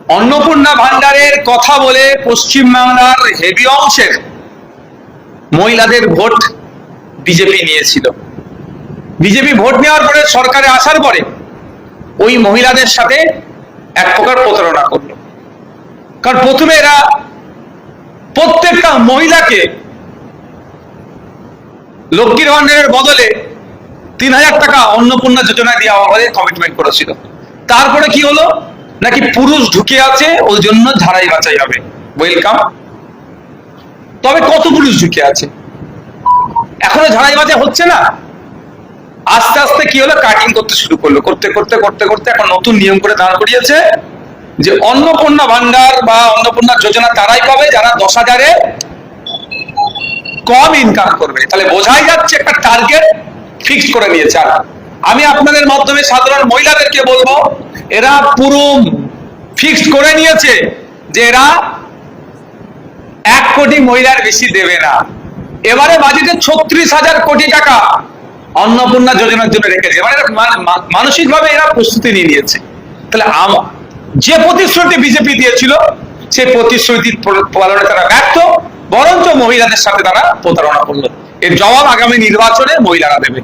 অন্নপূর্ণা ভান্ডারের কথা বলে পশ্চিমবাংলার হেভি অংশের মহিলাদের ভোট বিজেপি নিয়েছিল। বিজেপি ভোট নেওয়ার পরে সরকারে আসার পরে ওই মহিলাদের সাথে এক প্রকার প্রতারণা করলো। কারণ প্রথমে এরা প্রত্যেকটা মহিলাকে লক্ষ্মীর ভান্ডারের বদলে ৩,০০০ টাকা অন্নপূর্ণা যোজনা দিয়ে আমাদের কমিটমেন্ট করেছিল। তারপরে কি হলো, নাকি পুরুষ ঢুকে আছে ওই জন্য ঝাড়াই বাছাই হবে, ওয়েলকাম। তবে কত পুরুষ ঢুকে আছে? এখনো ঝাড়াই বাছাই হচ্ছে না। আস্তে আস্তে কি হলো, কাটিং করতে শুরু করলো। করতে করতে করতে করতে এখন নতুন নিয়ম করে দাঁড় করিয়েছে যে অন্নপূর্ণা ভান্ডার বা অন্নপূর্ণা যোজনা তারাই পাবে যারা 10,000-এ কম ইনকাম করবে। তাহলে বোঝাই যাচ্ছে একটা টার্গেট ফিক্সড করে নিয়েছে। আর আমি আপনাদের মাধ্যমে সাধারণ মহিলাদেরকে বলবো, এরা পুরো ফিক্সড করে নিয়েছে যে এরা 1 কোটি মহিলার বেশি দেবে না। এবারে বাজেটে 36,000 কোটি টাকা অন্নপূর্ণা যোজনার জন্য রেখেছে। এবারে মানসিকভাবে এরা প্রস্তুতি নিয়ে নিয়েছে। তাহলে যে প্রতিশ্রুতি বিজেপি দিয়েছিল সেই প্রতিশ্রুতি পালনে তারা ব্যর্থ, বরঞ্চ মহিলাদের সাথে তারা প্রতারণা করলো। এর জবাব আগামী নির্বাচনে মহিলারা দেবে।